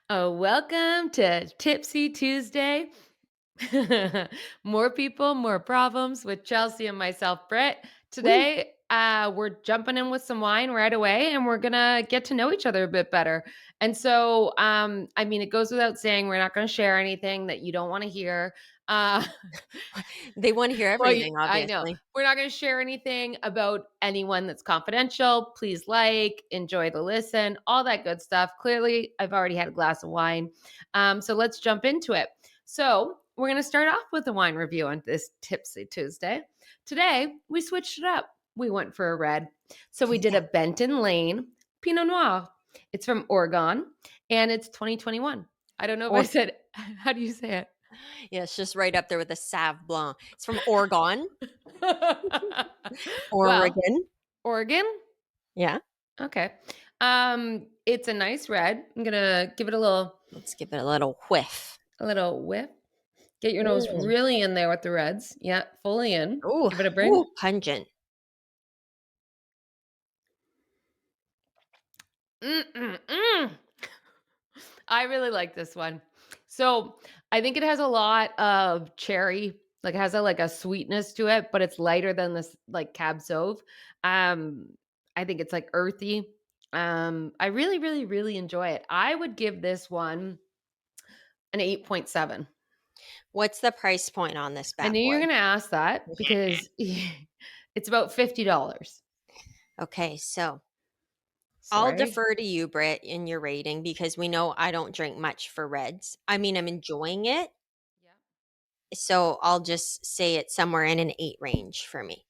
Oh, welcome to Tipsy Tuesday. More people, more problems with Chelsea and myself, Brit. Woo. Today, we're jumping in with some wine right away and we're going to get to know each other a bit better. And so, I mean, it goes without saying, we're not going to share anything that you don't want to hear. Uh, They want to hear Well, everything, I know. obviously. We're not gonna share anything about anyone that's confidential. Please enjoy the listen, all that good stuff. Clearly, I've already had a glass of wine. So let's jump into it. So we're gonna start off with a wine review on this Tipsy Tuesday. Today, we switched it up. We went for a red. So we did Yeah. a Benton Lane Pinot Noir. It's from Oregon and it's 2021. I don't know if I Or said, how do you say yeah, it's just right up there with the Sauv Blanc. It's from Oregon, it? Well, Oregon. Oregon? Yeah. Okay. It's a nice red. I'm gonna give it Let's give it a little whiff. a little whiff. Get your nose Mm. really in there with the reds. Yeah, fully in. Ooh, Give it a bring. ooh, pungent. Mm-mm-mm. I really like this one. So I think it has a lot of cherry, like it has a sweetness to it, but it's lighter than this like Cab Sauv. Um, I think it's like earthy. I really, really, really enjoy it. I would give this one an 8.7. What's the price point on this I bad knew you were boy? gonna ask that because it's about $50. Okay, so I'll Sorry. defer to you, Britt, in your rating because we know I don't drink much for reds. I mean, I'm enjoying it. Yeah. So I'll just say it's somewhere in an 8 range for me.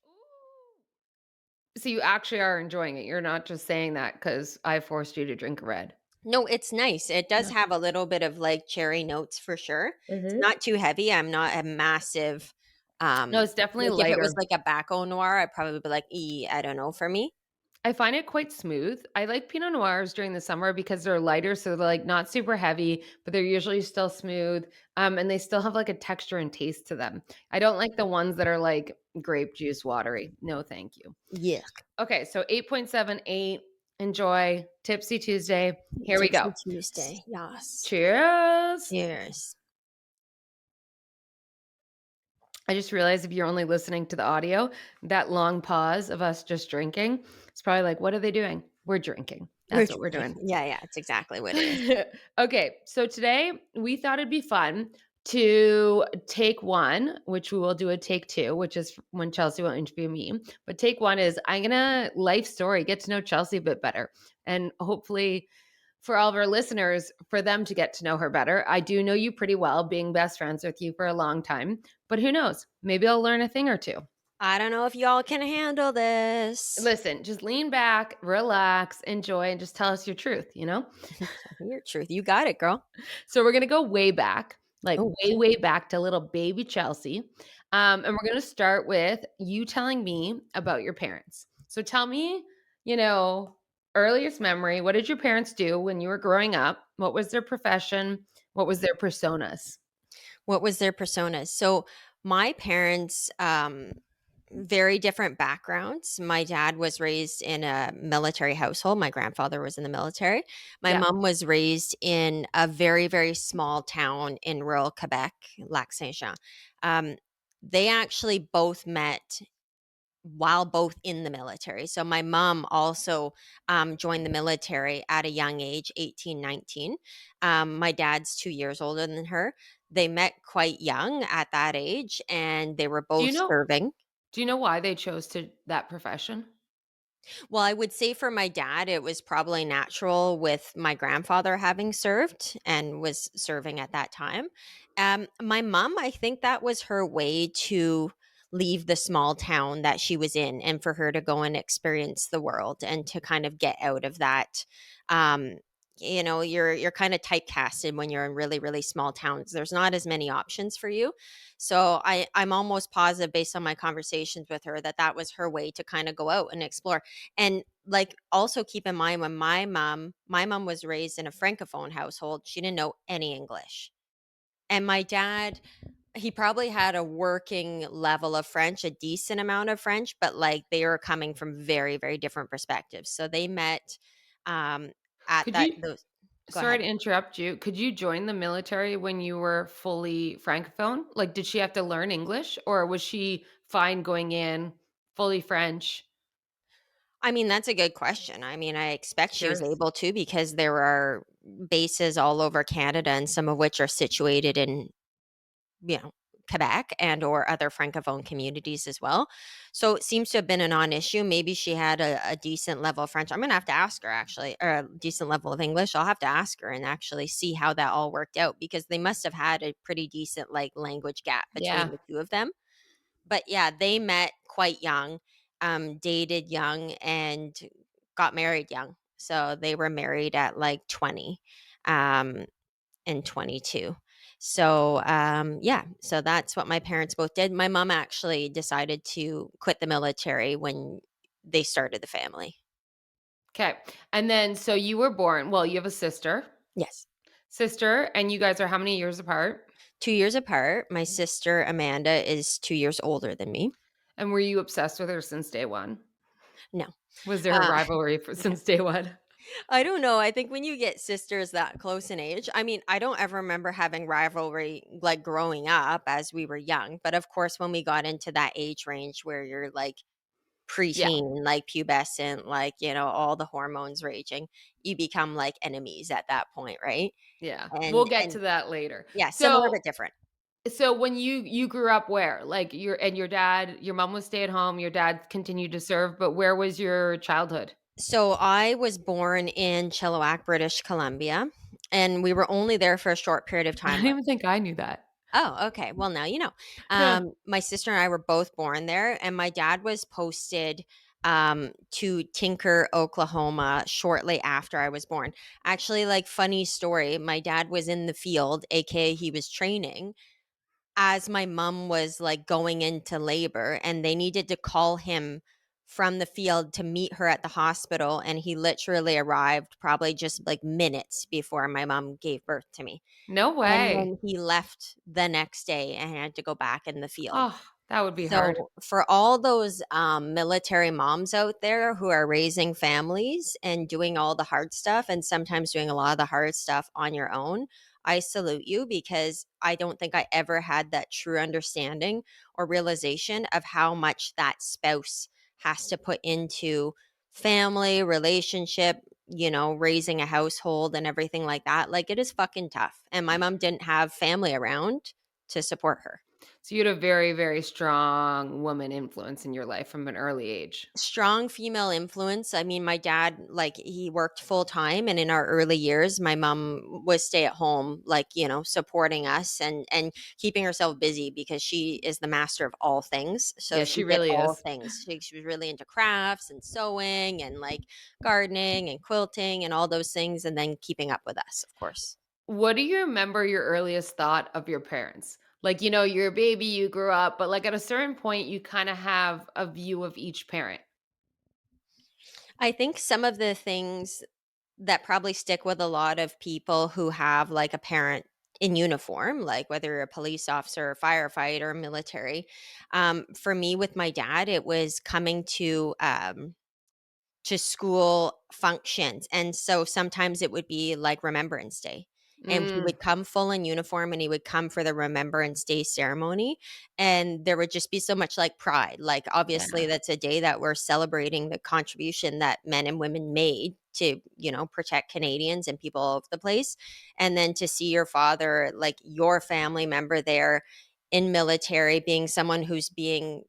So you actually are enjoying it. You're not just saying that because I forced you to drink a red. No, it's nice. It does Yeah. have a little bit of, like, cherry notes for sure. It's Mhm. not too heavy. I'm not a massive, No, it's definitely like, if it was, lighter. like, a Baco Noir, I'd probably be like, I don't know," for me. I find it quite smooth. I like Pinot Noirs during the summer because they're lighter, so they're like not super heavy, but they're usually still smooth. And they still have like a texture and taste to them. I don't like the ones that are like grape juice watery. No, thank you. Yeah. Okay, so 8.78. Enjoy. Tipsy Tuesday. Here we go. Tipsy Tuesday. Yes. Cheers. Cheers. I just realized if you're only listening to the audio, that long pause of us just drinking, it's probably like, what are they doing? We're drinking. We're That's what we're doing. yeah, yeah, it's exactly what it is. Okay, so today we thought it'd be fun to take one, which we will do a take two, which is when Chelsea will interview me. But take one is I'm gonna life story, get to know Chelsea a bit better. And hopefully for all of our listeners, for them to get to know her better. I do know you pretty well, being best friends with you for a long time, but who knows? Maybe I'll learn a thing or two. I don't know if y'all can handle this. Listen, just lean back, relax, enjoy, and just tell us your truth, you know? Tell me your truth. You got it, girl. So we're gonna go way back, like Oh, way, way back to little baby Chelsea. And we're gonna start with you telling me about your parents. So tell me, you know, earliest memory. What did your parents do when you were growing up? What was their profession? What was their personas? what was their personas? So my parents, very different backgrounds. My dad was raised in a military household. My grandfather was in the military. My Yeah. mom was raised in a very, very small town in rural Quebec, Lac Saint Jean. Um, they actually both met while both in the military. So my mom also joined the military at a young age, 18, 19. My dad's 2 years older than her. They met quite young at that age and they were Do both you know serving. do you know why they chose to that profession? Well, I would say for my dad, it was probably natural with my grandfather having served and was serving at that time. My mom, I think that was her way to leave the small town that she was in and for her to go and experience the world and to kind of get out of that. Um, you're kind of typecasted when you're in really, really small towns. There's not as many options for you. So I'm almost positive based on my conversations with her that that was her way to kind of go out and explore. And like also keep in mind when my mom was raised in a francophone household, she didn't know any English. And my dad, he probably had a working level of French, a decent amount of French, but like they were coming from very, very different perspectives. So they met um at Could that you those. Go Sorry ahead. to interrupt you. Could you join the military when you were fully francophone? Like, did she have to learn English or was she fine going in fully French? I mean, that's a good question. I mean, I expect she was Curious. able to because there are bases all over Canada and some of which are situated in, you know, Quebec and or other francophone communities as well. So it seems to have been a non-issue. Maybe she had a decent level of French. I'm gonna have to ask her actually, or a decent level of English. I'll have to ask her and actually see how that all worked out because they must have had a pretty decent like language gap between Yeah. the two of them. But yeah, they met quite young, dated young, and got married young. So they were married at like 20 um, and 22. So yeah, so that's what my parents both did. My mom actually decided to quit the military when they started the family. Okay. And then so you were born, well, you have a sister. Yes. Sister, and you guys are how many years apart? 2 years apart. My sister Amanda is 2 years older than me. And were you obsessed with her since day one? No. Was there a Uh, rivalry for since day one? I don't know. I think when you get sisters that close in age, I mean, I don't ever remember having rivalry like growing up as we were young. But of course, when we got into that age range where you're like Yeah. preteen, like pubescent, like, all the hormones raging, you become like enemies at that point, right? Yeah. We'll get And to that later. yeah, similar So but different. so when you grew up where? Like your dad, your mom was stay at home, your dad continued to serve, but where was your childhood? So I was born in Chilliwack, British Columbia, and we were only there for a short period of I time. don't even think I knew that. Oh, okay. Well, now you know. Yeah. My sister and I were both born there, and my dad was posted to Tinker, Oklahoma, shortly after I was born. Actually, like funny story, my dad was in the field, aka he was training, as my mom was like going into labor, and they needed to call him from the field to meet her at the hospital, and he literally arrived probably just like minutes before my mom gave birth to me. No And way. then he left the next day and had to go back in the field. Oh, that would be hard. So, for all those military moms out there who are raising families and doing all the hard stuff, and sometimes doing a lot of the hard stuff on your own, I salute you because I don't think I ever had that true understanding or realization of how much that spouse has to put into family, relationship, raising a household and everything like that. Like, it is fucking tough. And my mom didn't have family around to support her. So you had a very, very strong woman influence in your life from an early age. Strong female influence. I mean, my dad, like, he worked full time, and in our early years, my mom was stay at home, like, supporting us and keeping herself busy because she is the master of all things. So Yeah, she she did really all is. things. She was really into crafts and sewing and like gardening and quilting and all those things, and then keeping up with us, of course. What do you remember your earliest thought of your parents? Like, you're a baby, you grew up, but like at a certain point, you kind of have a view of each parent. I think some of the things that probably stick with a lot of people who have like a parent in uniform, like whether you're a police officer, a firefighter, military. For me, with my dad, it was coming to school functions. And so sometimes it would be like Remembrance Day. And he Mm, would come full in uniform and he would come for the Remembrance Day ceremony. And there would just be so much like pride. Like, obviously, yeah. that's a day that we're celebrating the contribution that men and women made to, protect Canadians and people all over the place. And then to see your father, like your family member there in military, being someone who's being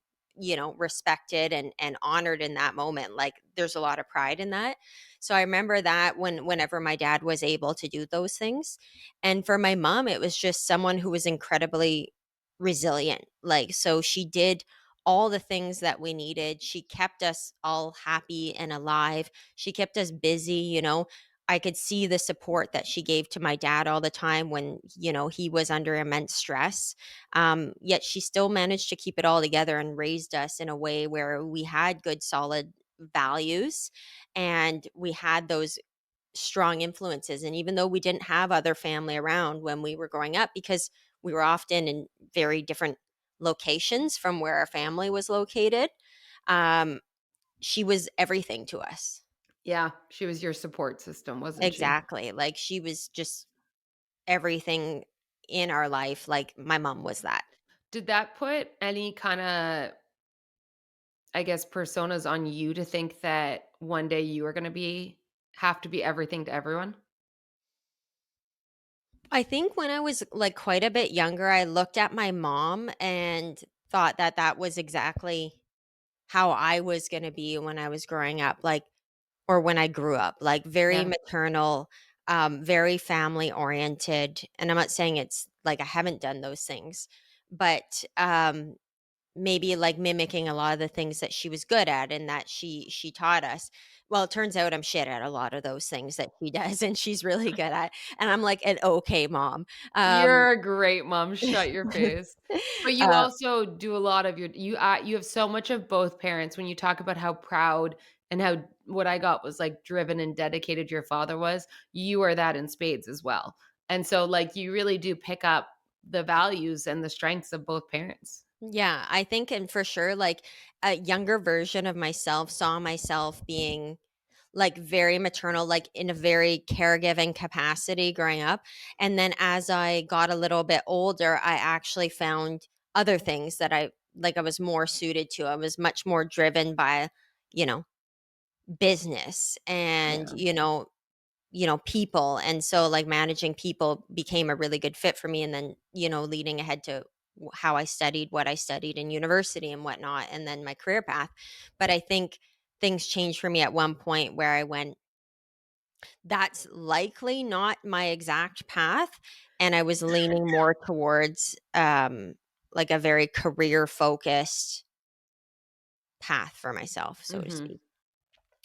respected and honored in that moment, like there's a lot of pride in that. So I remember that whenever my dad was able to do those things. And for my mom, it was just someone who was incredibly resilient. Like, so she did all the things that we needed. She kept us all happy and alive. She kept us busy. I could see the support that she gave to my dad all the time when he was under immense stress. Yet she still managed to keep it all together and raised us in a way where we had good, solid values and we had those strong influences. And even though we didn't have other family around when we were growing up, because we were often in very different locations from where our family was located, um, she was everything to us. Yeah, she was your support system, wasn't she? Exactly. Like she was just everything in our life. Like my mom was that. Did that put any kinda, I guess, personas on you to think that one day you were gonna have to be everything to everyone? I think when I was like quite a bit younger, I looked at my mom and thought that that was exactly how I was going to be when I was growing up, like, or when I grew up, like very Yeah. maternal, very family oriented. And I'm not saying it's like I haven't done those things, but maybe like mimicking a lot of the things that she was good at and that she taught us. Well, it turns out I'm shit at a lot of those things that she does and she's really good at. And I'm like an okay mom. Um You're a great mom, shut your face. But you uh, also do a lot of you have so much of both parents when you talk about how proud and how what I got was, like, driven and dedicated your father was, you are that in spades as well. And so, like, you really do pick up the values and the strengths of both parents. yeah, I think and for sure like a younger version of myself saw myself being like very maternal, like in a very caregiving capacity growing up. And then as I got a little bit older, I actually found other things that I was more suited to. I was much more driven by, you know, business and, Yeah. people. And so like managing people became a really good fit for me. And then, leading ahead to how I studied, what I studied in university and whatnot, and then my career path. But I think things changed for me at one point where I went, that's likely not my exact path, and I was leaning more towards, like, a very career-focused path for myself, so to Mhm. speak.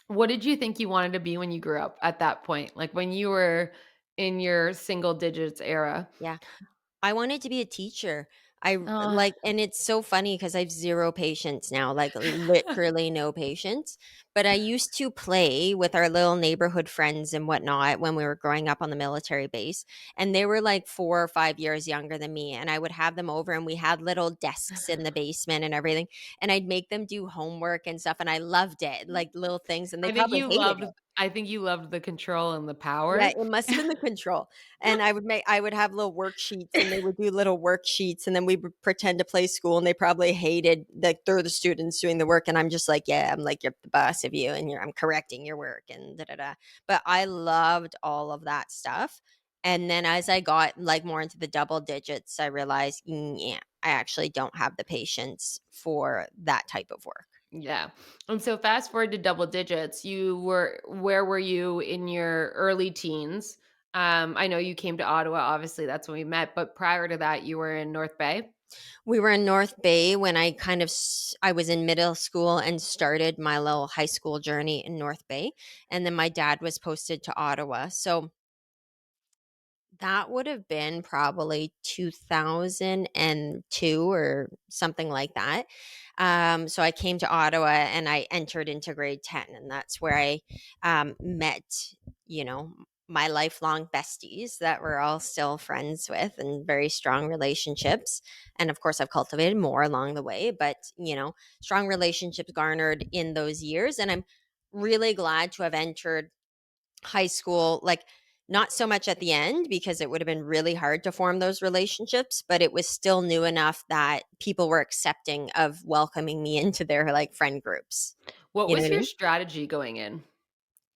What did you think you wanted to be when you grew up at that point? Like, when you were in your single digits era? Yeah. I wanted to be a teacher. I Oh. like and it's so funny because I have 0 patience now, like, literally no patience, but I used to play with our little neighborhood friends and whatnot when we were growing up on the military base, and they were, like, 4 or 5 years younger than me, and I would have them over, and we had little desks in the basement and everything, and I'd make them do homework and stuff, and I loved it, like, little things, and they probably hated it. I think you loved the control and the Yeah, power. it must have been the control, and I would have little worksheets, and they would do little worksheets, and then we would pretend to play school, and they probably hated that they're the students doing the work, and I'm just like, "Yeah," I'm like, "You're the boss of you, and I'm correcting your work and da da da." But I loved all of that stuff, and then as I got, like, more into the double digits, I realized, yeah, I actually don't have the patience for that type of work. Yeah. And so fast forward to double digits, where were you in your early teens? I know you came to Ottawa, obviously that's when we met, but prior to that you were in North Bay? We were in North Bay when I was in middle school and started my little high school journey in North Bay, and then my dad was posted to Ottawa. So that would have been probably 2002 or something like that. So I came to Ottawa and I entered into grade 10, and that's where I met, you know, my lifelong besties that we're all still friends with and very strong relationships. And of course, I've cultivated more along the way, but, strong relationships garnered in those years. And I'm really glad to have entered high school, like, not so much at the end because it would have been really hard to form those relationships, but it was still new enough that people were accepting of welcoming me into their, like, friend groups. What You know was what I your mean? strategy going in?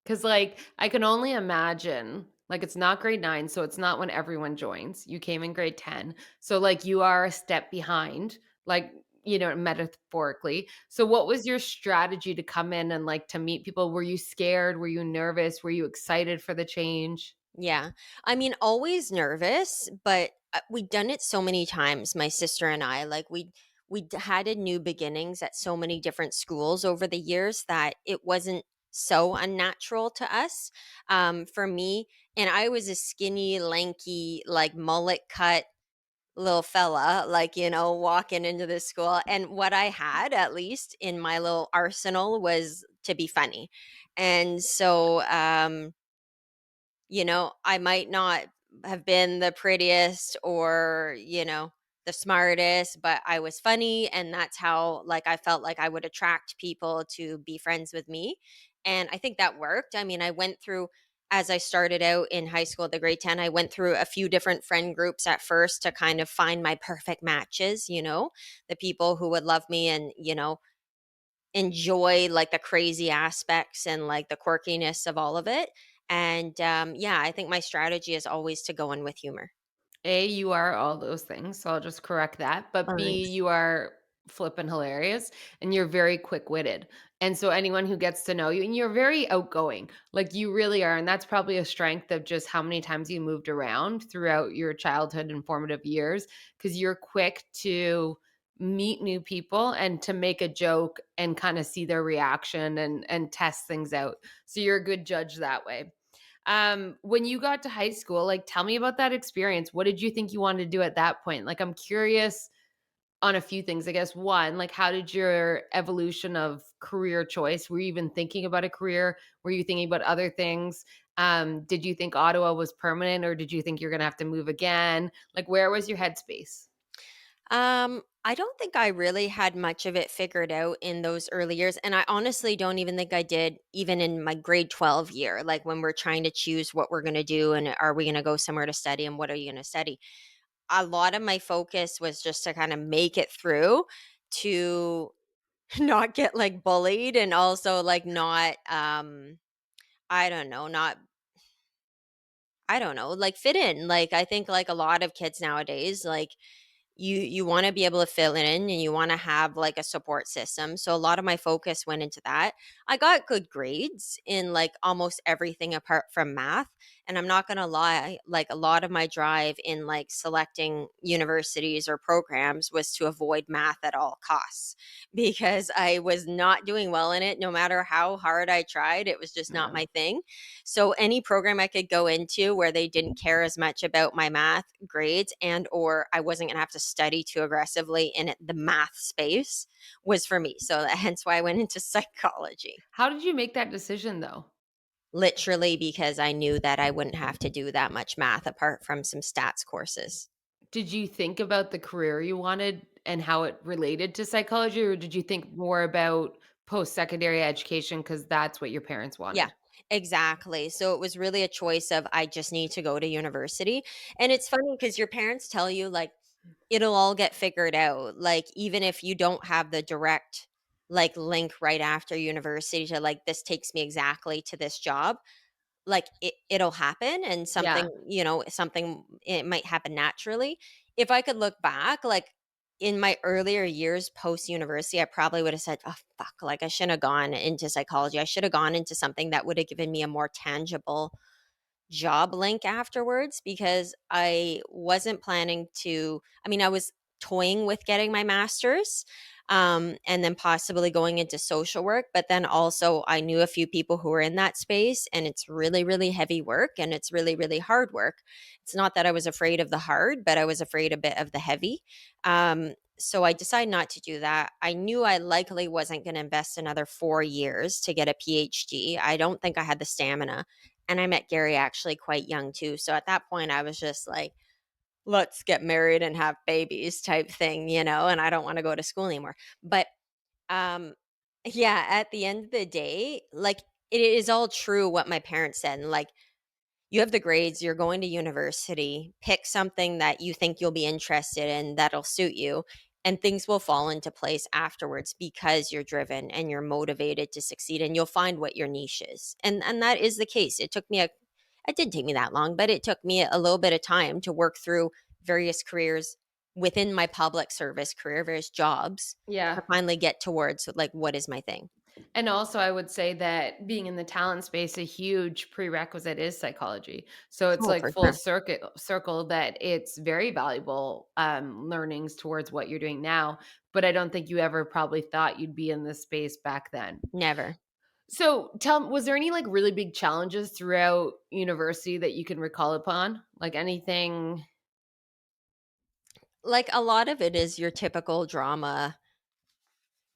'Cause, like, I can only imagine, like, it's not grade 9, so it's not when everyone joins. You came in grade 10. So, like, you are a step behind, like, metaphorically. So what was your strategy to come in and, like, to meet people? Were you scared? Were you nervous? Were you excited for the change? Yeah. I mean, always nervous, but, we'd done it so many times, my sister and I, like, we'd had a new beginnings at so many different schools over the years that it wasn't so unnatural to us. For me and I was a skinny, lanky, like, mullet cut little fella, like, walking into this school, and what I had, at least in my little arsenal, was to be funny. And so, I might not have been the prettiest or, the smartest, but I was funny, and that's how, like, I felt like I would attract people to be friends with me. And I think that worked. I mean, I went through, as I started out in high school, the grade 10, I went through a few different friend groups at first to kind of find my perfect matches, the people who would love me and, enjoy like the crazy aspects and like the quirkiness of all of it. And yeah, I think my strategy is always to go in with humor. A, you are all those things, so I'll just correct that, but Oh, B, thanks. you are flippin' hilarious, and you're very quick-witted, and so anyone who gets to know you and you're very outgoing, like, you really are, and that's probably a strength of just how many times you moved around throughout your childhood and formative years, because 'cause you're quick to meet new people and to make a joke and kinda see their reaction and test things out, so you're a good judge that way. When you got to high school, like, tell me about that experience. What did you think you wanted to do at that point? Like, I'm curious on a few things. I guess one, like, how did your evolution of career choice? Were you even thinking about a career? Were you thinking about other things? Did you think Ottawa was permanent, or did you think you're gonna have to move again? Like, where was your headspace? I don't think I really had much of it figured out in those early years. And I honestly don't even think I did even in my grade 12 year, like when we're trying to choose what we're going to do and are we going to go somewhere to study and what are you going to study. A lot of my focus was just to kind of make it through to not get like bullied and also like not, I don't know, not I don't know, like fit in. Like I think like a lot of kids nowadays, like you want to be able to fill in and you want to have like a support system. So a lot of my focus went into that. I got good grades in like almost everything apart from math, and I'm not going to lie, like a lot of my drive in like selecting universities or programs was to avoid math at all costs because I was not doing well in it no matter how hard I tried. It was just not Yeah. my thing. So any program I could go into where they didn't care as much about my math grades and or I wasn't going to have to study too aggressively in the math space was for me. So hence why I went into psychology. How did you make that decision, though? Literally because I knew that I wouldn't have to do that much math apart from some stats courses. Did you think about the career you wanted and how it related to psychology, or did you think more about post-secondary education because that's what your parents Yeah, wanted? exactly. So it was really a choice of I just need to go to university. And it's funny because your parents tell you like it'll all get figured out. Like even if you don't have the direct like link right after university to like this takes me exactly to this job, like it'll happen and Yeah. something it might happen naturally. If I could look back, like in my earlier years post university, I probably would have said, "Oh fuck, like I shouldn't have gone into psychology. I should have gone into something that would have given me a more tangible job link afterwards because I wasn't planning to I mean, I was toying with getting my master's, and then possibly going into social work, but then also I knew a few people who were in that space, and it's really, really heavy work, and it's really, really hard work. It's not that I was afraid of the hard, but I was afraid a bit of the heavy. So I decided not to do that. I knew I likely wasn't gonna invest another 4 years to get a PhD. I don't think I had the stamina, and I met Gary actually quite young too. So at that point, I was just like, let's get married and have babies type thing, and I don't want to go to school anymore. But um, yeah, at the end of the day, like it is all true what my parents said. And like, you have the grades, you're going to university, pick something that you think you'll be interested in that'll suit you, and things will fall into place afterwards because you're driven and you're motivated to succeed and you'll find what your niche is. And that is the case. It didn't take me that long, but it took me a little bit of time to work through various careers within my public service career, various jobs Yeah. to finally get towards like what is my thing. And also, I would say that being in the talent space, a huge prerequisite is psychology. So it's Oh, like for full sure. circle that it's very valuable learnings towards what you're doing now. But I don't think you ever probably thought you'd be in this space back then. Never. So tell me, was there any like really big challenges throughout university that you can recall upon? Like anything? Like a lot of it is your typical drama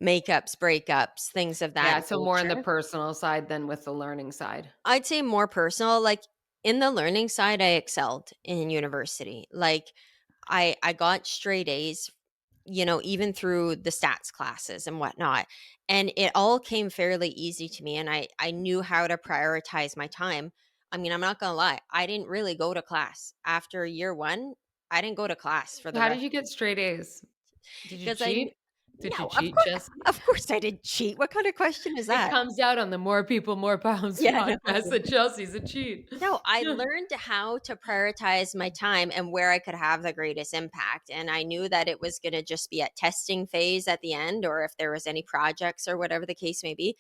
makeups, breakups, things of that Yeah. So more on the nature. personal side than with the learning side. I'd say more personal, like, in the learning side, I excelled in university. Like, I got straight A's even through the stats classes and whatnot. And it all came fairly easy to me. And I knew how to prioritize my time. I mean, I'm not going to lie. I didn't really go to class after year one. I didn't go to class for the How did rest you get straight A's? Did you because cheat? Did you no, cheat, Jess? of course I didn't cheat. What kind of question is It that? comes out on the More People, More Pounds Yeah, podcast no. that Chelsea's a cheat. No, I learned how to prioritize my time and where I could have the greatest impact. And I knew that it was going to just be a testing phase at the end, or if there was any projects or whatever the case may be.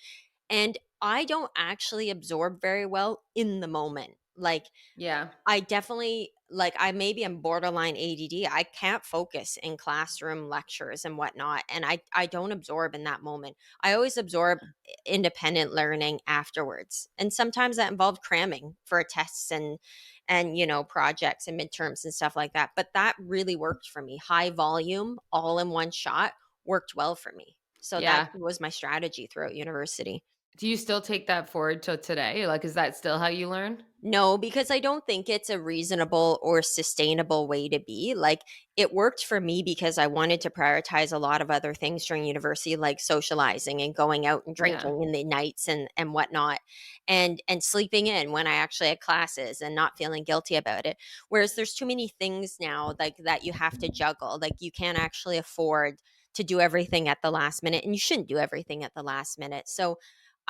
And I don't actually absorb very well in the moment. Like, Yeah, I definitely like I maybe am borderline ADD. I can't focus in classroom lectures and whatnot. And I don't absorb in that moment. I always absorb independent learning afterwards. And sometimes that involved cramming for tests and projects and midterms and stuff like that. But that really worked for me. High volume, all in one shot worked well for me. So that yeah. was my strategy throughout university. Do you still take that forward till today? Like, is that still how you learn? No, because I don't think it's a reasonable or sustainable way to be. Like, it worked for me because I wanted to prioritize a lot of other things during university, like socializing and going out and Yeah, drinking in the nights and whatnot, and sleeping in when I actually had classes and not feeling guilty about it. Whereas there's too many things now like that you have to juggle. Like, you can't actually afford to do everything at the last minute, and you shouldn't do everything at the last minute. So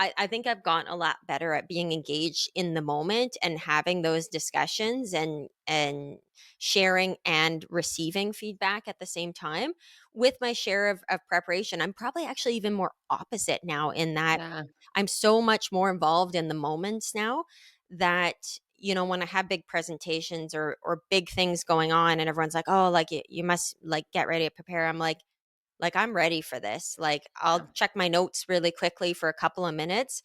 I think I've gotten a lot better at being engaged in the moment and having those discussions and sharing and receiving feedback at the same time with my share of preparation. I'm probably actually even more opposite now in that yeah, I'm so much more involved in the moments now that when I have big presentations or big things going on and everyone's like, oh, like you must like get ready to prepare. I'm like, I'm ready for this. Like, yeah. I'll check my notes really quickly for a couple of minutes,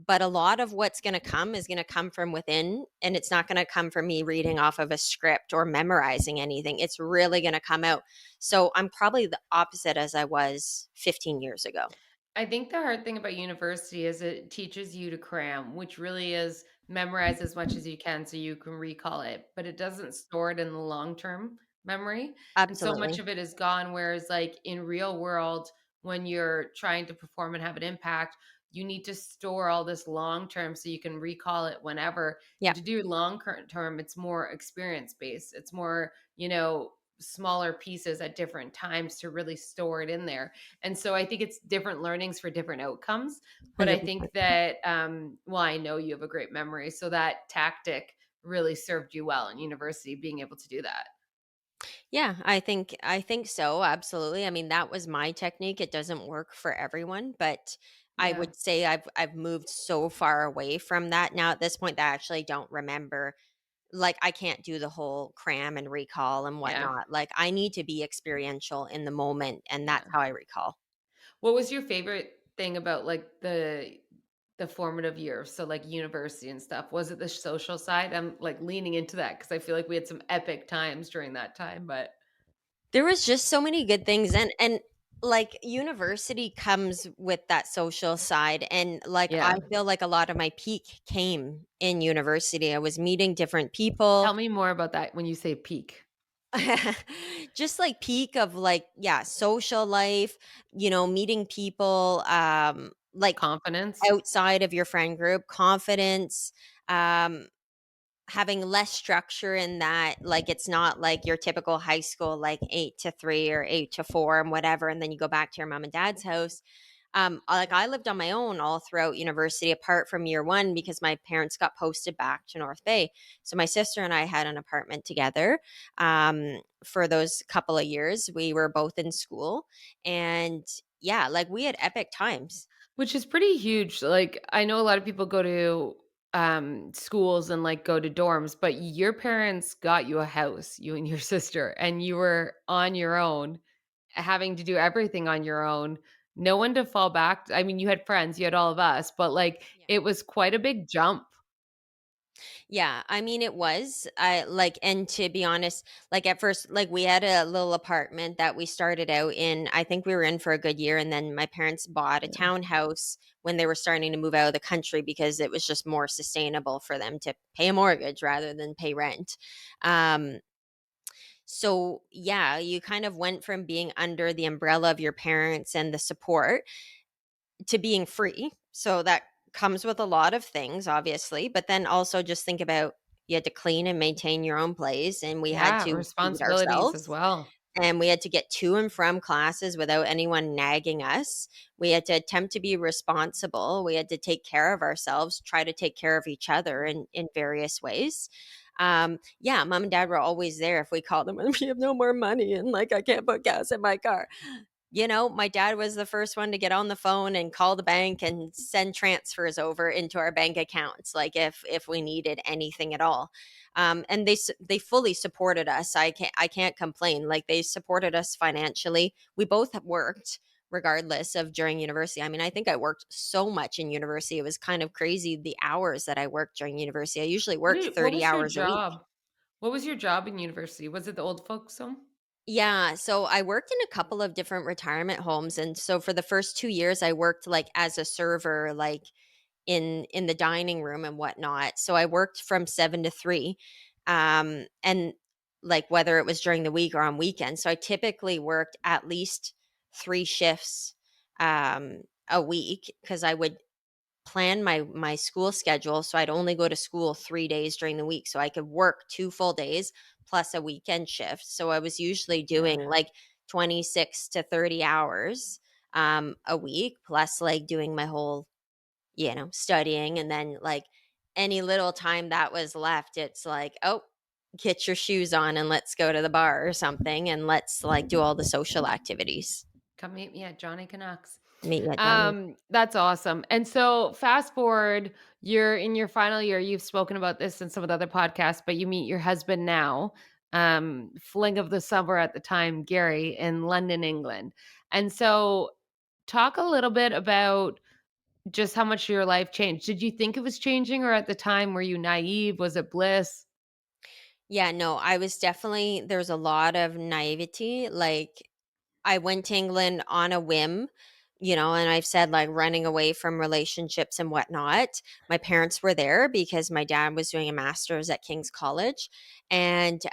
but a lot of what's going to come is going to come from within, and it's not going to come from me reading off of a script or memorizing anything. It's really going to come out. So I'm probably the opposite as I was 15 years ago. I think the hard thing about university is it teaches you to cram, which really is memorize as much as you can so you can recall it, but it doesn't store it in the long-term memory. And so much Absolutely. of it is gone. Whereas, like in real world, when you're trying to perform and have an impact, you need to store all this long term so you can recall it whenever. Yeah. And to do long term, it's more experience based. It's more, smaller pieces at different times to really store it in there. And so I think it's different learnings for different outcomes. But I think 100%. that, well, I know you have a great memory. So that tactic really served you well in university, being able to do that. Yeah, I think so, absolutely. I mean, that was my technique. It doesn't work for everyone, but I Yeah. would say I've moved so far away from that now at this point that I actually don't remember. Like, I can't do the whole cram and recall and Yeah. whatnot. Like, I need to be experiential in the moment, and that's Yeah. how I recall. What was your favorite thing about like the formative years? So like university and stuff. Was it the social side? I'm like leaning into that because I feel like we had some epic times during that time. But There was just so many good things, and like, university comes with that social side, and, like, I yeah. feel like a lot of my peak came in university. I was meeting different people. Tell me more about that when you say peak. Just like peak of like, yeah, social life, meeting people, like Confidence. outside of your friend group, confidence, um, having less structure in that, like, it's not like your typical high school, like 8 to 3 or 8 to 4 and whatever, and then you go back to your mom and dad's house. Like, I lived on my own all throughout university, apart from year one, because my parents got posted back to North Bay. So my sister and I had an apartment together for those couple of years. We were both in school, and yeah, like, we had epic times. Which is pretty huge. Like, I know a lot of people go to, schools and, like, go to dorms, but your parents got you a house, you and your sister, and you were on your own, having to do everything on your own. No one to fall back I mean, you had friends, you had all of us, but, like, it was quite a big jump. Yeah, I mean, it was. I like, and to be honest, like at first, like we had a little apartment that we started out in. I think we were in for a good year, and then my parents bought a Yeah. townhouse when they were starting to move out of the country because it was just more sustainable for them to pay a mortgage rather than pay rent. Um, So, yeah, you kind of went from being under the umbrella of your parents and the support to being free. So that comes with a lot of things, obviously, but then also just think about you had to clean and maintain your own place, and we had Yeah, to feed responsibilities as ourselves, well. and we had to get to and from classes without anyone nagging us. We had to attempt to be responsible. We had to take care of ourselves, try to take care of each other in various ways. Yeah, mom and dad were always there if we called them and we have no more money and like I can't put gas in my car. My dad was the first one to get on the phone and call the bank and send transfers over into our bank accounts, like if we needed anything at all. And they fully supported us. I can't complain. Like they supported us financially. We both have worked regardless of during university. I mean, I think I worked so much in university. It was kind of crazy the hours that I worked during university. I usually worked What 30 was your hours a week. job? What was your job in university? Was it the old folks home? Yeah, so I worked in a couple of different retirement homes, and so for the first 2 years, I worked, like, as a server, like, in the dining room and whatnot. So I worked from 7 to 3, and, like, whether it was during the week or on weekends. So I typically worked at least 3 shifts, a week because I would plan my school schedule so I'd only go to school 3 days during the week so I could work 2 full days plus a weekend shift. So I was usually Yeah, doing like 26 to 30 hours a week plus like doing my whole, studying and then like any little time that was left it's like, "Oh, get your shoes on and let's go to the bar or something and let's like do all the social activities." come meet me at Johnny Canucks. Meet you at Johnny. That's awesome. And so fast forward, you're in your final year. You've spoken about this in some of the other podcasts, but you meet your husband now, fling of the summer at the time, Gary, in London, England. And so talk a little bit about just how much your life changed. Did you think it was changing, or at the time were you naive? Was it bliss? Yeah, no, I was definitely there's a lot of naivety, like I went to England on a whim, and I've said like running away from relationships and whatnot. My parents were there because my dad was doing a master's at King's College. And so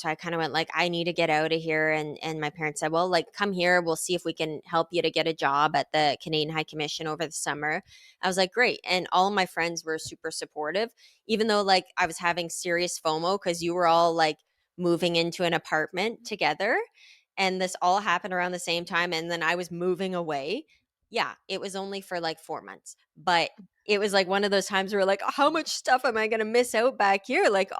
I kind of went like, I need to get out of here. And my parents said, well, like, come here. We'll see if we can help you to get a job at the Canadian High Commission over the summer. I was like, great. And all of my friends were super supportive, even though like I was having serious FOMO because you were all like moving into an apartment together and this all happened around the same time and then I was moving away. Yeah, it was only for like 4 months, but it was like one of those times where like, how much stuff am I going to miss out back here? Like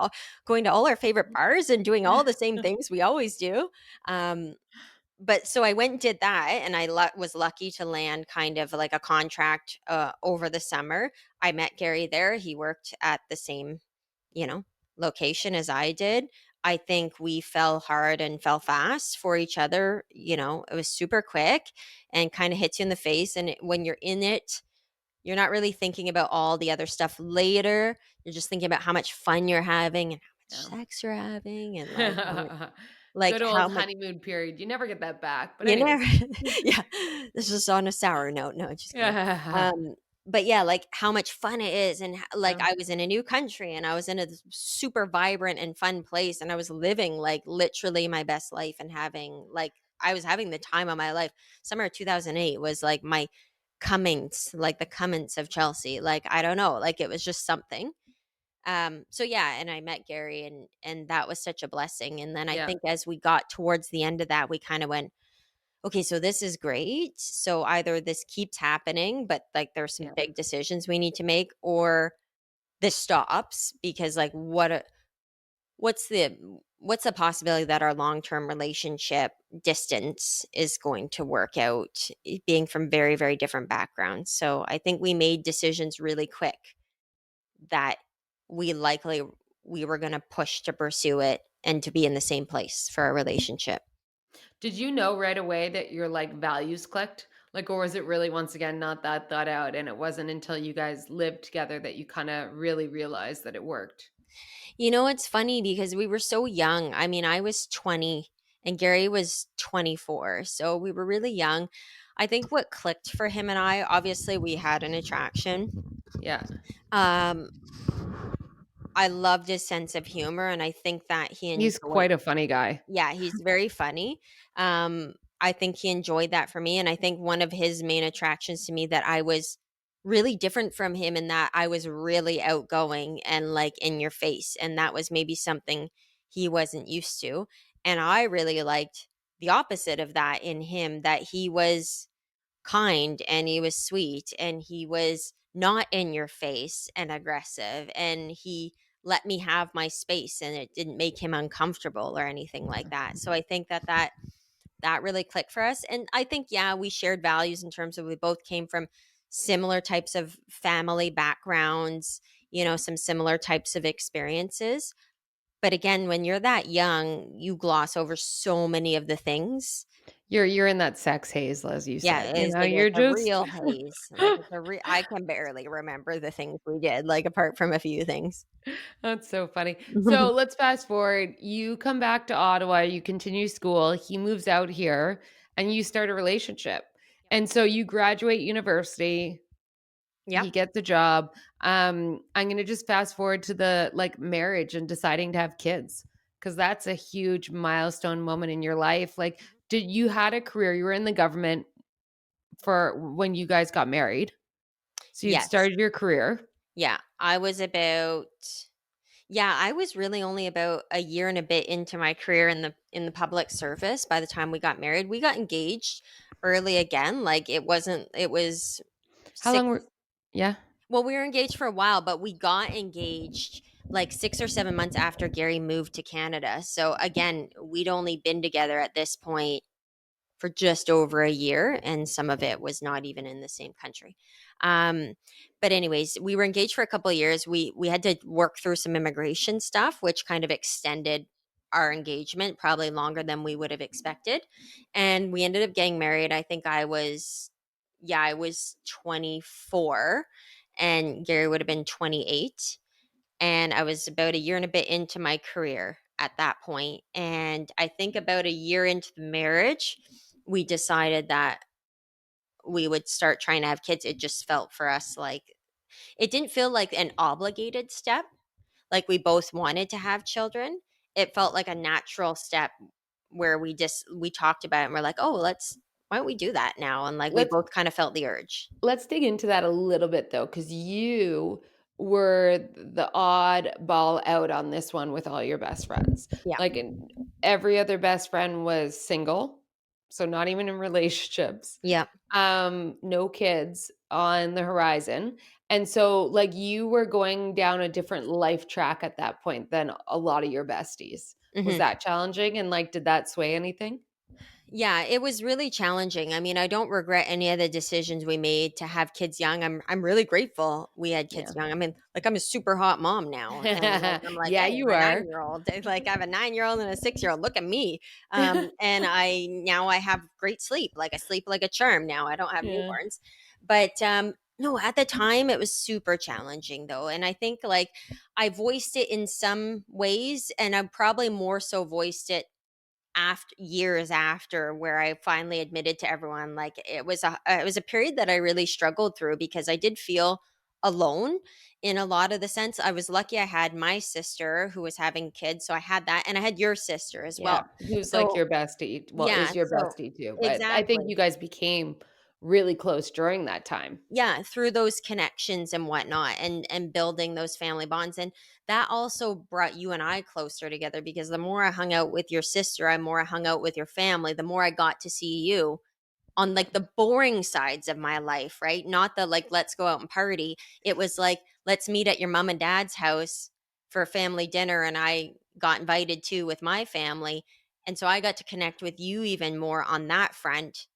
going to all our favorite bars and doing all the same things we always do. Um, but so I went and did that, and I was lucky to land kind of like a contract over the summer. I met Gary there. He worked at the same, you know, location as I did. I think we fell hard and fell fast for each other. It was super quick and kind of hits you in the face. And when you're in it, you're not really thinking about all the other stuff later. You're just thinking about how much fun you're having and how much Yeah. sex you're having and like Good how old much honeymoon period. You never get that back. But you anyways. never yeah, this is on a sour note. No, just kidding. Yeah. Um, but yeah, like how much fun it is and like Yeah. I was in a new country and I was in a super vibrant and fun place and I was living like literally my best life and having like I was having the time of my life. Summer of 2008 was like my Cummings, like the Cummins of Chelsea. Like I don't know, like it was just something. So yeah, and I met Gary and that was such a blessing. And then I Yeah. think as we got towards the end of that, we kind of went, okay, so this is great. So either this keeps happening, but like there's some Yeah. big decisions we need to make, or this stops because like what's the possibility that our long-term relationship distance is going to work out being from very, very different backgrounds. So I think we made decisions really quick that we likely we were going to push to pursue it and to be in the same place for our relationship. Did you know right away that your, like, values clicked? Like, or was it really, once again, not that thought out, and it wasn't until you guys lived together that you kinda really realized that it worked? It's funny because we were so young. I mean, I was 20 and Gary was 24. So we were really young. I think what clicked for him and obviously we had an attraction. Yeah. Um I loved his sense of humor, and I think that he He's enjoyed. quite a funny guy. Yeah, he's very funny. I think he enjoyed that for me, and I think one of his main attractions to me that I was really different from him in that I was really outgoing and, like, in your face, and that was maybe something he wasn't used to, and I really liked the opposite of that in him, that he was kind and he was sweet and he was not in your face and aggressive, and he let me have my space and it didn't make him uncomfortable or anything like that. So I think that really clicked for us, and I think, yeah, we shared values in terms of we both came from similar types of family backgrounds, some similar types of experiences. But again, when you're that young, you gloss over so many of the things. You're in that sex haze, as you Yeah, said, you know, it's you're a just real haze, like, it's a I can barely remember the things we did, like, apart from a few things. That's so funny. So let's fast forward. You come back to Ottawa, you continue school, he moves out here, and you start a relationship. And so you graduate university, he Yep. gets a job. I'm gonna just fast forward to the like marriage and deciding to have kids because that's a huge milestone moment in your life. Like, Mhm. did you had a career? You were in the government for when you guys got married. So you'd Yes. started your career. Yeah, I was really only about a year and a bit into my career in the public service by the time we got married. We got engaged early again, like, it was How 6. long were yeah? Well, we were engaged for a while, but we got engaged like 6 or 7 months after Gary moved to Canada. So again, we'd only been together at this point for just over a year, and some of it was not even in the same country. Um, but anyways, we were engaged for a couple of years. We had to work through some immigration stuff, which kind of extended our engagement probably longer than we would have expected. And we ended up getting married. I was 24 and Gary would have been 28, and I was about a year and a bit into my career at that point. And I think about a year into the marriage, we decided that we would start trying to have kids. It just felt for us like it didn't feel like an obligated step, like we both wanted to have children. It felt like a natural step where we talked about it and we're like, "Oh, why don't we do that now?" And like we Let's both kind of felt the urge. let's dig into that a little bit though, because you were the odd ball out on this one with all your best friends. Yeah. Like every other best friend was single, so not even in relationships. Yeah. No kids on the horizon. And so like you were going down a different life track at that point than a lot of your besties. Was Mhm. that challenging? And like, did that sway anything? Yeah, it was really challenging. I mean, I don't regret any of the decisions we made to have kids young. I'm really grateful we had kids Yeah. young. I mean, like, I'm a super hot mom now, and like I'm like, Yeah, hey, you my are. 9 year old, like I have a 9 year old and a 6 year old. Look at me. And I have great sleep. Like I sleep like a charm now. I don't have Yeah. newborns, but no, at the time it was super challenging though, and I think like I voiced it in some ways, and I probably more so voiced it after years after, where I finally admitted to everyone, like, it was a period that I really struggled through because I did feel alone in a lot of the sense. I was lucky I had my sister who was having kids, so I had that, and I had your sister as Yeah, well. who's like So your bestie well, yeah, is your so bestie too, but I think exactly. you guys became really close during that time. Yeah, through those connections and whatnot, and building those family bonds, and that also brought you and I closer together because the more I hung out with your sister, the more I hung out with your family, the more I got to see you on like the boring sides of my life, right? Not the like, let's go out and party. It was like, let's meet at your mom and dad's house for a family dinner. And I got invited to with my family. And so I got to connect with you even more on that front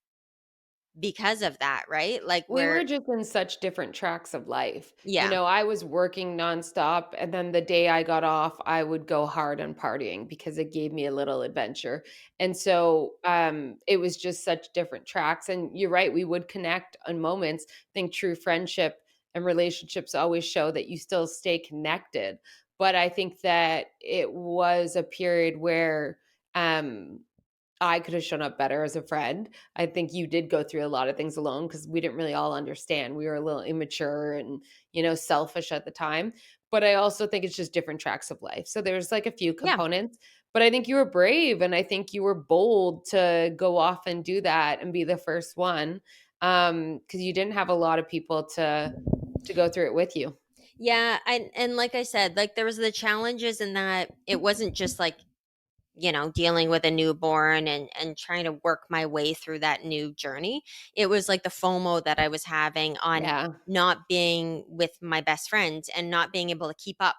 because of that, right? Like, We were where, just in such different tracks of life. You yeah. know, I was working nonstop, and then the day I got off, I would go hard on partying because it gave me a little adventure. And so, it was just such different tracks. And you're right, we would connect on moments. I think true friendship and relationships always show that you still stay connected. But I think that it was a period where, I could have shown up better as a friend. I think you did go through a lot of things alone because we didn't really all understand. We were a little immature and, selfish at the time. but I also think it's just different tracks of life. So there's like a few Yeah. components, but I think you were brave and I think you were bold to go off and do that and be the first one. Because you didn't have a lot of people to go through it with you. Yeah, and like I said, like there was the challenges in that it wasn't just like, dealing with a newborn and trying to work my way through that new journey. It was like the FOMO that I was having on Yeah. not being with my best friends and not being able to keep up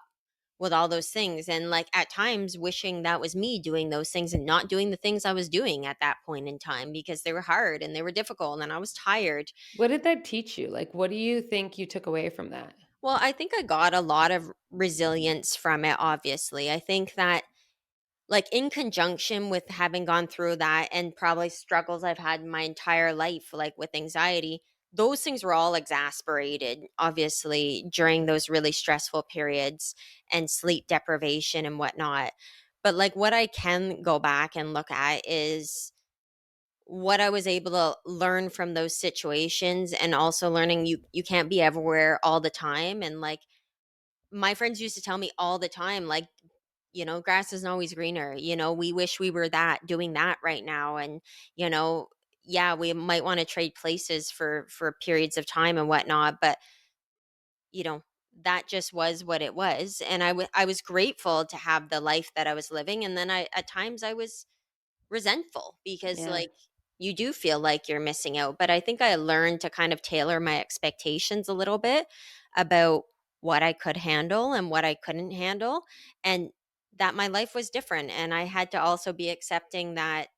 with all those things, and like at times wishing that was me doing those things and not doing the things I was doing at that point in time because they were hard and they were difficult and I was tired. What did that teach you? Like, what do you think you took away from that? Well, I think I got a lot of resilience from it, obviously. I think that, like, in conjunction with having gone through that and probably struggles I've had my entire life, like with anxiety, those things were all exasperated, obviously, during those really stressful periods and sleep deprivation and whatnot. But, like, what I can go back and look at is what I was able to learn from those situations, and also learning you can't be everywhere all the time. And like my friends used to tell me all the time, like, grass isn't always greener. We wish we were doing that right now. And, you know, yeah, we might want to trade places for periods of time and whatnot, but you know, that just was what it was. And I was grateful to have the life that I was living. And then at times I was resentful because, Yeah. like, you do feel like you're missing out. But I think I learned to kind of tailor my expectations a little bit about what I could handle and what I couldn't handle, and that my life was different. And I had to also be accepting that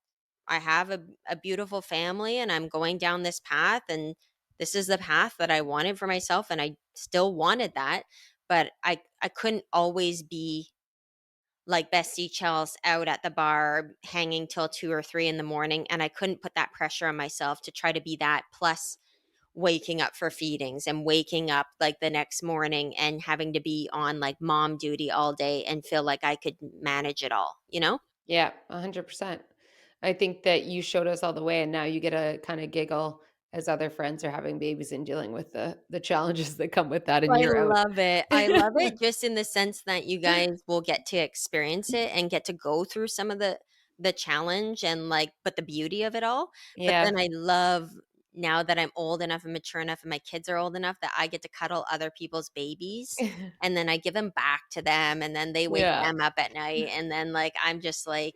I have a beautiful family and I'm going down this path, and this is the path that I wanted for myself, and I still wanted that. But I couldn't always be like bestie Chels out at the bar hanging till 2 or 3 in the morning, and I couldn't put that pressure on myself to try to be that, plus waking up for feedings and waking up, like, the next morning and having to be on, like, mom duty all day and feel like I could manage it all, you know? Yeah, 100%. I think that you showed us all the way, and now you get a kinda giggle as other friends are having babies and dealing with the challenges that come with that, and I you're out. love it. I love it just in the sense that you guys will get to experience it and get to go through some of the challenge and, like, but the beauty of it all. But Yeah. then I love, now that I'm old enough and mature enough and my kids are old enough, that I get to cuddle other people's babies, and then I give them back to them, and then they wake Yeah. them up at night, and then, like, I'm just like,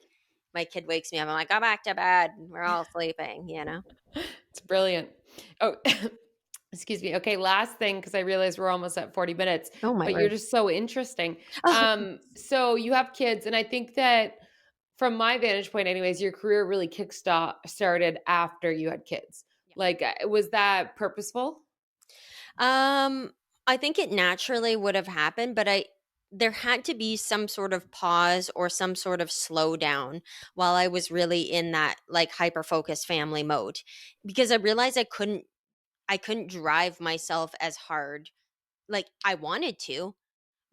my kid wakes me up, I'm like, "Go back to bed. We're all sleeping," you know? It's brilliant. Oh, excuse me. Okay, last thing, because I realize we're almost at 40 minutes, Oh my but you're word. just so interesting. Oh, So you have kids, and I think that from my vantage point anyways, your career really started after you had kids. Like, was that purposeful? Um, I think it naturally would have happened, but there had to be some sort of pause or some sort of slowdown while I was really in that, like, hyper focused family mode, because I realized I couldn't drive myself as hard. Like, I wanted to,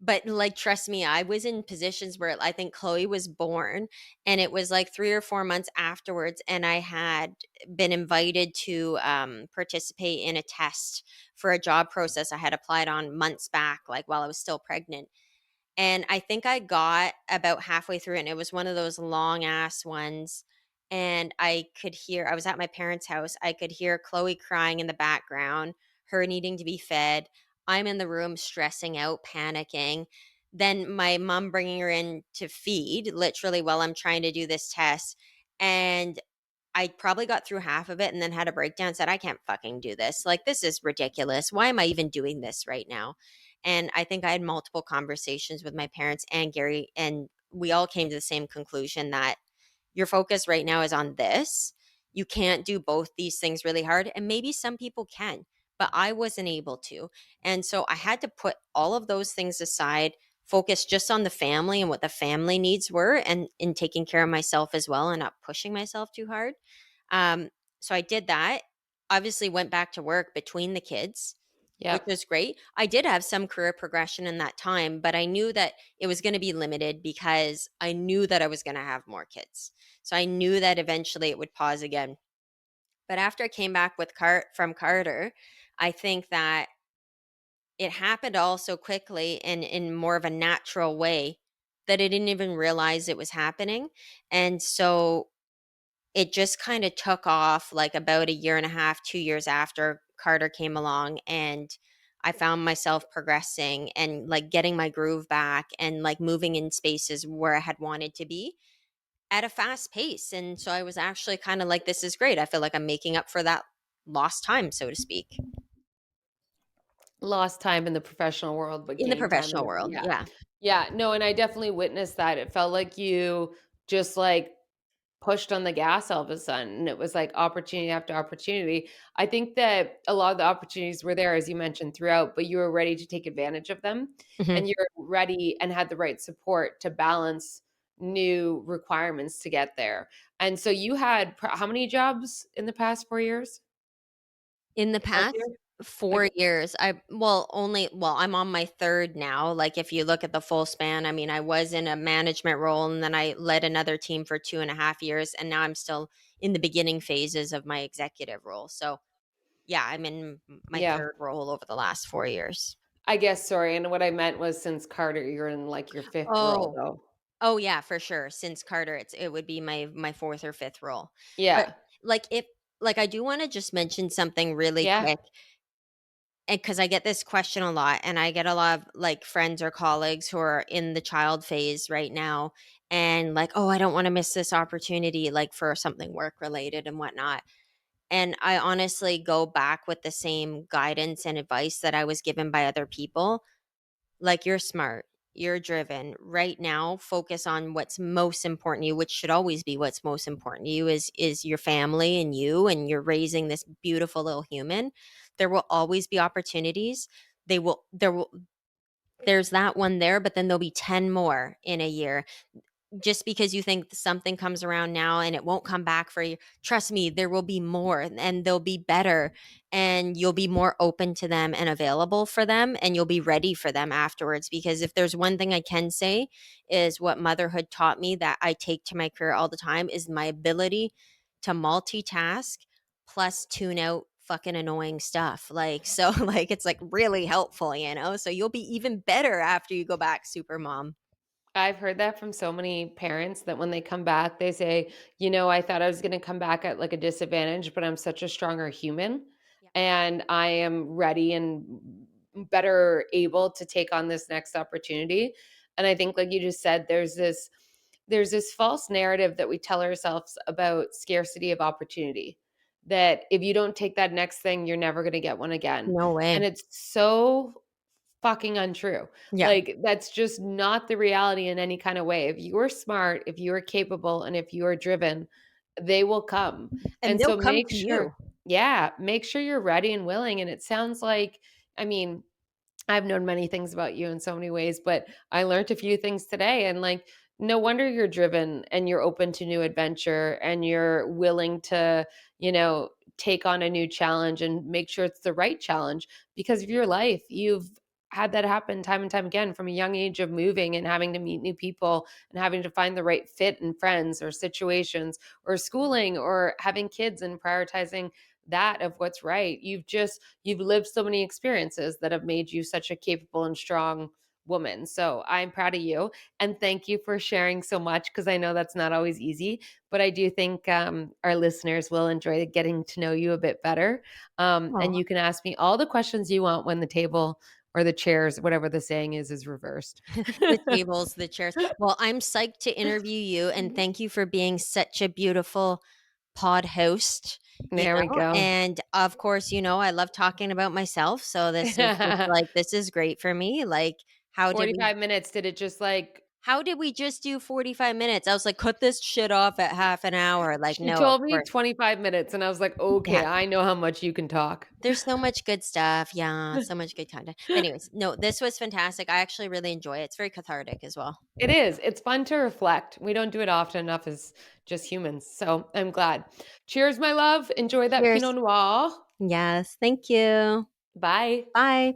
but, like, trust me, I was in positions where I think Chloe was born, and it was, like, 3 or 4 months afterwards, and I had been invited to, participate in a test for a job process I had applied on months back, like, while I was still pregnant. And I think I got about halfway through, and it was one of those long ass ones. And I was at my parents' house. I could hear Chloe crying in the background, her needing to be fed. I'm in the room stressing out, panicking. Then my mom bringing her in to feed, literally while I'm trying to do this test. And I probably got through half of it and then had a breakdown, said, "I can't fucking do this. Like, this is ridiculous. Why am I even doing this right now?" And I think I had multiple conversations with my parents and Gary, and we all came to the same conclusion that your focus right now is on this. You can't do both these things really hard. And maybe some people can, but I wasn't able to. And so I had to put all of those things aside, focus just on the family and what the family needs were, and in taking care of myself as well and not pushing myself too hard. Um, so I did that. Obviously, went back to work between the kids, which Yep. was great. I did have some career progression in that time, but I knew that it was going to be limited because I knew that I was going to have more kids. So I knew that eventually it would pause again. But after I came back with from Carter, I think that it happened all so quickly and in more of a natural way that I didn't even realize it was happening. And so it just kind of took off like about a year and a half, 2 years after Carter came along, and I found myself progressing and like getting my groove back and like moving in spaces where I had wanted to be at a fast pace. And so I was actually kind of like, this is great. I feel like I'm making up for that lost time, so to speak, Lost time in the professional world, but in the gained time in professional the world. yeah. Yeah. Yeah, no, and I definitely witnessed that. It felt like you just, like, pushed on the gas all of a sudden, and it was, like, opportunity after opportunity. I think that a lot of the opportunities were there, as you mentioned, throughout, but you were ready to take advantage of them, Mhm. and you're ready and had the right support to balance new requirements to get there. And so you had how many jobs in the past 4 years? In the Out past there? 4 Like years, I'm on my 3rd now. Like, if you look at the full span, I mean, I was in a management role, and then I led another team for 2.5 years, and now I'm still in the beginning phases of my executive role. So, yeah, I'm in my yeah. 3rd role over the last 4 years. I guess, sorry, and what I meant was since Carter, you're in, like, your 5th role, Oh. though. Oh, yeah, for sure. Since Carter, it would be my 4th or 5th role. But, Yeah. like, if like, I do wanna just mention something really Yeah. quick. And because I get this question a lot, and I get a lot of like friends or colleagues who are in the child phase right now, and like, oh, I don't want to miss this opportunity, like for something work related and whatnot. And I honestly go back with the same guidance and advice that I was given by other people. Like, you're smart, you're driven. Right now, focus on what's most important to you, which should always be what's most important to you is your family and you, and you're raising this beautiful little human. There will always be opportunities. There's that one there, but then there'll be 10 more in a year. Just because you think something comes around now and it won't come back for you, trust me, there will be more, and they'll be better, and you'll be more open to them and available for them, and you'll be ready for them afterwards. Because if there's one thing I can say is what motherhood taught me that I take to my career all the time is my ability to multitask plus tune out fucking annoying stuff. Like, so like it's like really helpful, so you'll be even better after you go back super mom. I've heard that from so many parents that when they come back, they say, I thought I was going to come back at like a disadvantage, but I'm such a stronger human Yeah. and I am ready and better able to take on this next opportunity. And I think like you just said, there's this false narrative that we tell ourselves about scarcity of opportunity. That if you don't take that next thing, you're never going to get one again. No way. And it's so fucking untrue. Yeah. Like, that's just not the reality in any kind of way. If you are smart, if you are capable, and if you are driven, they will come. And And they'll so come make to sure you. yeah, make sure you're ready and willing, and it sounds like I mean, I've known many things about you in so many ways, but I learned a few things today and like no wonder you're driven and you're open to new adventure and you're willing to, take on a new challenge and make sure it's the right challenge because of your life. You've had that happen time and time again from a young age of moving and having to meet new people and having to find the right fit in friends or situations or schooling or having kids and prioritizing that of what's right. You've lived so many experiences that have made you such a capable and strong woman. So I'm proud of you. And thank you for sharing so much because I know that's not always easy, but I do think our listeners will enjoy getting to know you a bit better. And Aw. you can ask me all the questions you want when the table or the chairs, whatever the saying is reversed. The tables, the chairs. Well, I'm psyched to interview you, and thank you for being such a beautiful pod host, There we go. and of course, I love talking about myself, so this was just like, this is great for me. Like, how did we 45 minutes. Did it just like how did we just do 45 minutes? I was like, cut this shit off at half an hour. Like, she no, of told me course. 25 minutes and I was like, okay, Yeah. I know how much you can talk. There's so much good stuff. Yeah, so much good content. But anyways, no, this was fantastic. I actually really enjoy it. It's very cathartic as well. It is. It's fun to reflect. We don't do it often enough as just humans. So I'm glad. Cheers, my love. Enjoy that Cheers. Pinot Noir. Yes, thank you. Bye. Bye.